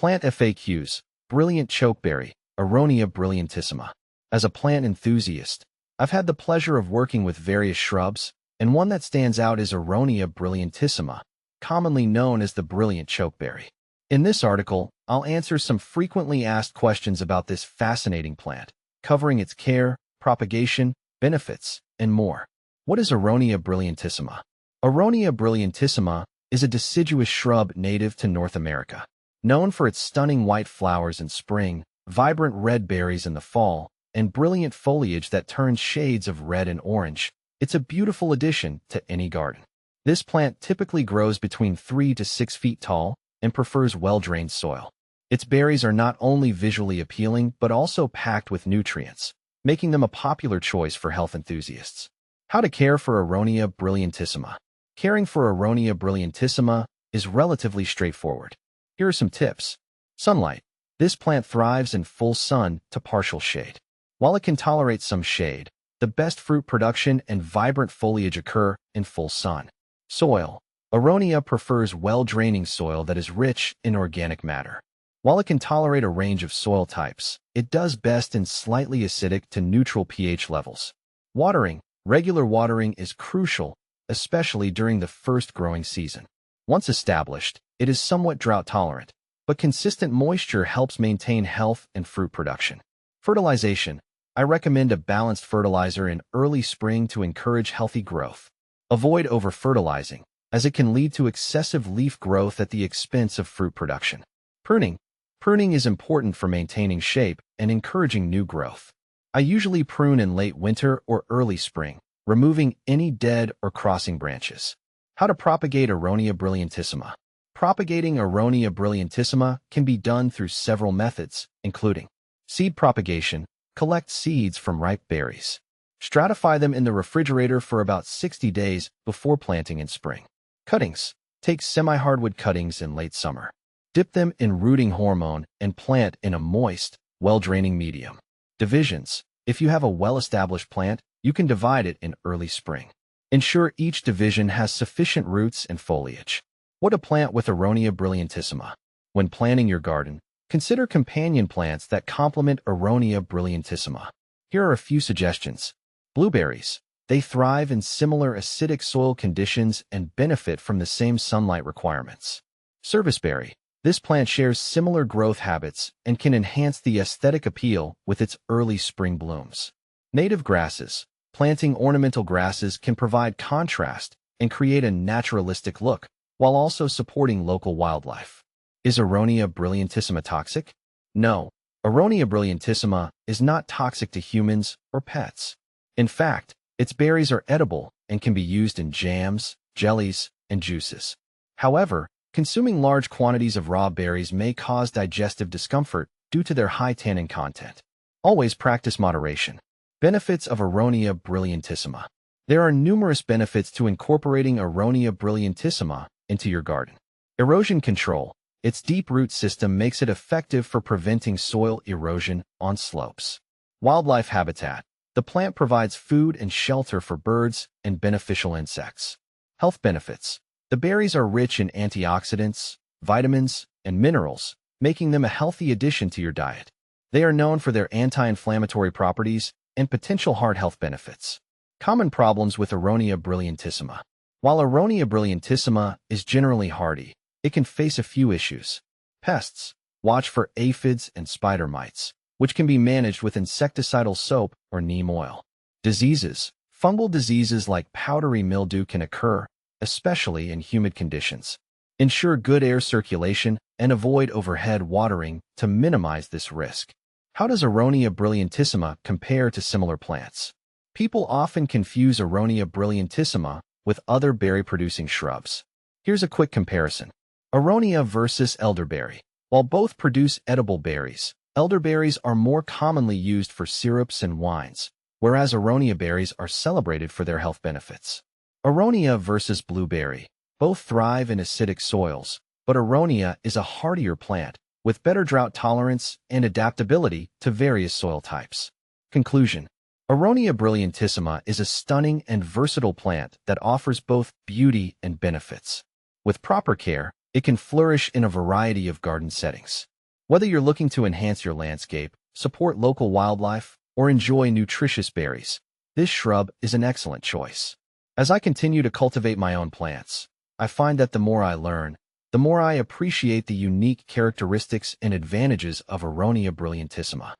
Plant FAQs, Brilliant Chokeberry, Aronia brilliantissima. As a plant enthusiast, I've had the pleasure of working with various shrubs, and one that stands out is Aronia brilliantissima, commonly known as the brilliant chokeberry. In this article, I'll answer some frequently asked questions about this fascinating plant, covering its care, propagation, benefits, and more. What is Aronia brilliantissima? Aronia brilliantissima is a deciduous shrub native to North America. Known for its stunning white flowers in spring, vibrant red berries in the fall, and brilliant foliage that turns shades of red and orange, it's a beautiful addition to any garden. This plant typically grows between 3 to 6 feet tall and prefers well-drained soil. Its berries are not only visually appealing but also packed with nutrients, making them a popular choice for health enthusiasts. How to care for Aronia brilliantissima. Caring for Aronia brilliantissima is relatively straightforward. Here are some tips. Sunlight. This plant thrives in full sun to partial shade. While it can tolerate some shade, the best fruit production and vibrant foliage occur in full sun. Soil. Aronia prefers well-draining soil that is rich in organic matter. While it can tolerate a range of soil types, it does best in slightly acidic to neutral pH levels. Watering. Regular watering is crucial, especially during the first growing season. Once established, it is somewhat drought-tolerant, but consistent moisture helps maintain health and fruit production. Fertilization. I recommend a balanced fertilizer in early spring to encourage healthy growth. Avoid over-fertilizing, as it can lead to excessive leaf growth at the expense of fruit production. Pruning. Pruning is important for maintaining shape and encouraging new growth. I usually prune in late winter or early spring, removing any dead or crossing branches. How to propagate Aronia brilliantissima. Propagating Aronia brilliantissima can be done through several methods, including seed propagation. Collect seeds from ripe berries. Stratify them in the refrigerator for about 60 days before planting in spring. Cuttings. Take semi-hardwood cuttings in late summer. Dip them in rooting hormone and plant in a moist, well-draining medium. Divisions. If you have a well-established plant, you can divide it in early spring. Ensure each division has sufficient roots and foliage. What to plant with Aronia brilliantissima. When planting your garden, consider companion plants that complement Aronia brilliantissima. Here are a few suggestions. Blueberries. They thrive in similar acidic soil conditions and benefit from the same sunlight requirements. Serviceberry. This plant shares similar growth habits and can enhance the aesthetic appeal with its early spring blooms. Native grasses. Planting ornamental grasses can provide contrast and create a naturalistic look, while also supporting local wildlife. Is Aronia brilliantissima toxic? No, Aronia brilliantissima is not toxic to humans or pets. In fact, its berries are edible and can be used in jams, jellies, and juices. However, consuming large quantities of raw berries may cause digestive discomfort due to their high tannin content. Always practice moderation. Benefits of Aronia brilliantissima. There are numerous benefits to incorporating Aronia brilliantissima into your garden. Erosion control. Its deep root system makes it effective for preventing soil erosion on slopes. Wildlife habitat. The plant provides food and shelter for birds and beneficial insects. Health benefits. The berries are rich in antioxidants, vitamins, and minerals, making them a healthy addition to your diet. They are known for their anti-inflammatory properties and potential heart health benefits. Common problems with Aronia brilliantissima. While Aronia brilliantissima is generally hardy, it can face a few issues. Pests. Watch for aphids and spider mites, which can be managed with insecticidal soap or neem oil. Diseases. Fungal diseases like powdery mildew can occur, especially in humid conditions. Ensure good air circulation and avoid overhead watering to minimize this risk. How does Aronia brilliantissima compare to similar plants? People often confuse Aronia brilliantissima with other berry-producing shrubs. Here's a quick comparison. Aronia versus elderberry. While both produce edible berries, elderberries are more commonly used for syrups and wines, whereas Aronia berries are celebrated for their health benefits. Aronia versus blueberry. Both thrive in acidic soils, but Aronia is a hardier plant with better drought tolerance and adaptability to various soil types. Conclusion. Aronia brilliantissima is a stunning and versatile plant that offers both beauty and benefits. With proper care, it can flourish in a variety of garden settings. Whether you're looking to enhance your landscape, support local wildlife, or enjoy nutritious berries, this shrub is an excellent choice. As I continue to cultivate my own plants, I find that the more I learn, the more I appreciate the unique characteristics and advantages of Aronia brilliantissima.